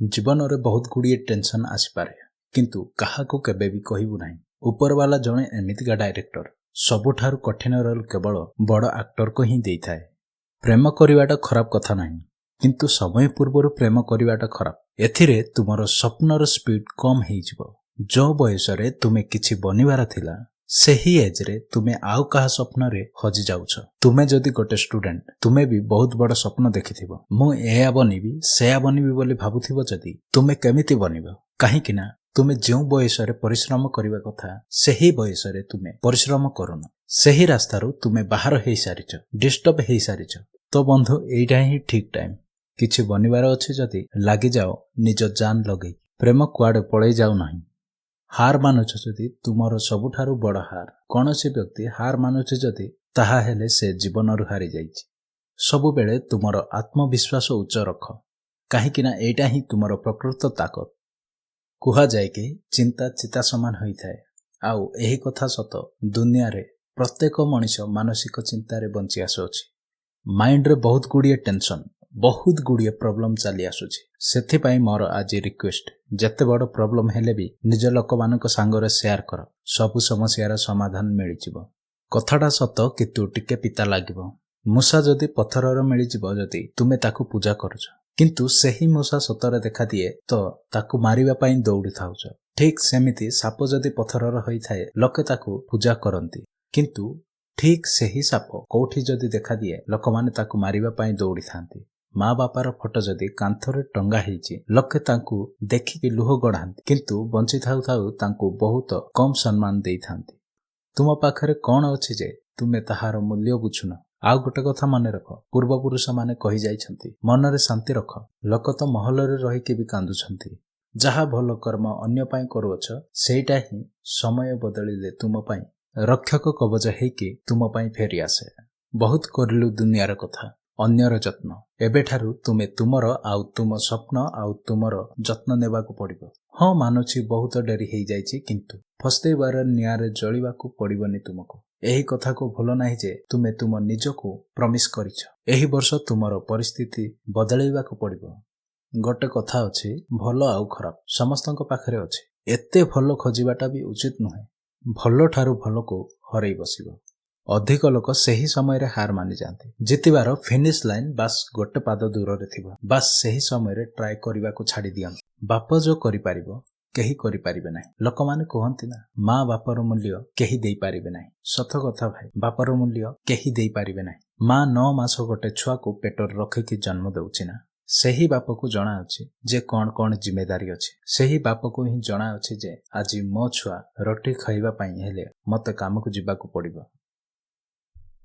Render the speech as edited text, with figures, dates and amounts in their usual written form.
जीवन में बहुत गुड़िए टेंशन आसीपे किंतु काहाको केबे भी कहबू नहीं। उपरवाला जड़े एमितिका डायरेक्टर सबुठारु कठिन रोल केवल बड़ एक्टर को ही देता है। प्रेम करवाटा खराब कथा नहीं किंतु समय पूर्वर प्रेम करवाटा खराब। एथिरे तुमर स्वप्नर स्पीड कम हो जो बयस रे तुमे किछि बनिबार थिला सेही एज रे तुमे आउ कहा स्वप्न रे हजि जाउछ। तुमे जदि गोटे स्टूडेंट तुमे भी बहुत बड़ स्वप्न देखिथिबो मु एया बनिबी सेया बनिबी बोली भाबुथिबो जदि तुमे केमिति बनिबो काहेकि ना तुमे जेउ बयस रे परिश्रम करिवा कथा सेही बयस रे तुमे परिश्रम करूनो सेही रास्तारू तुमे बाहर हेई सारिछ डिस्टर्ब हेई सारिछ। तो बंधु एइटा ही ठीक टाइम किछि बनिबार अछि जदि लागि जाओ निज जान लगेई। प्रेम कुआडे पळेई जाउ नाही। हार मानुछ जदि तुमर सबुठारु बड़ हार। कौनसी व्यक्ति हार मानुछ जदि ताहा हेले से जीवनरु हारि जाइछि। सबु बेले तुमर आत्मविश्वास उच्च रख काहेकि ना एइटा ही तुमर प्रकृत ताकत। कुहा जाए कि चिंता चिता समान होई थाए आउ एही कथा सत दुनिया रे प्रत्येक मनुष्य मानसिक चिंता रे बंची आसुछि। माइंड रे बहुत गुड़िए टेंशन बहुत गुड़िए प्रॉब्लम चली आसुछि। सेथि पई मोर आज रिक्वेस्ट जते बड़ प्रॉब्लम हेले भी निज लोक मानक सांगरे शेयर कर सबु समस्यार समाधान मिल जिवो। कथाटा सत कितु टिके पिता लागिवो। मूसा जदि पत्थरर मिल जिवो जदि तुमे ताकू पूजा करूछ किंतु सेही मूसा सतरे देखा दिए तो ताकू मारिबा पई दौड़ी थाउछ। ठीक सेमिति साप जदि पत्थरर होई थाए लोके ताकू पूजा करंती किंतु ठीक सेही साप कोठी जदि देखा दिए लोक माने ताकू मारिबा पई दौड़ी थांती। माँ बापार फोटो जदि कांथरे टंगा हेइछि लोके तांकू देखिकि लुह गढ़ांती किंतु बंची थाउ थाउ तांकू बहुत कम सम्मान देई थांती। तुम पाखरे कौन अछि जे तुमे ताहार मूल्य बुझुन। आउ गोटे कथा मने रख पूर्वपुरुष माने कहि जाइछंती मनरे शांति रख लोक तो महलरे रहिके भी कांदुछंती। जहा भलो कर्म अन्य पाई करूअछ सेइटा ही समय बदलिले तुम पाई रक्षक कवच हेइके तुम पाई फेरी आसे। बहुत करिलु दुनियार कथा अन्यर जत्न एबेठारु तुमे तुमर आउ तुम स्वप्न आउ तुमर जत्न नेबाकू पड़िबो। हाँ मानुछि बहुत डेरी हेइ जाइछि किंतु फस्तेबार नियारे जळिबाकू पड़िबनी तुमको। एही कथा को भलो नाही जे तुमे तुम निजको प्रमिस करिछ एही वर्ष तुमर परिस्थिति बदलैबाकू पड़िबो। गोटे कथा अछि भलो आउ खराब समस्तଙ୍କ पाखरे अछि। एते भलो खोजिबाटा भी उचित नुहे। भलो ठारू भलो को हरई बसिबो। अधिक लोक सेही समय रे हार मानि जांती। जितिबार फिनिश लाइन बास गोटे पाद दूर रे थिबा बास सेही समय रे ट्राई करिबा को छाडी दियन। बाप जो करि पारिबो केही करि पारिबे नाही। लोक माने कहंती ना माँ बापर मूल्य केही देई पारिबे नाही। सत कथा भाई बापर मूल्य केही देई पारिबे नाही। माँ 9 मास गोटे छुआ को पेटर रखिकी जन्म देउछि ना सेही बाप को जणा अछि जे कौन कौन जिम्मेदारी अछि। सेही बाप को ही जणा अछि जे आज मो छुआ रोटी खाइबा पई हेले मते काम को जिबाकू पड़िबो।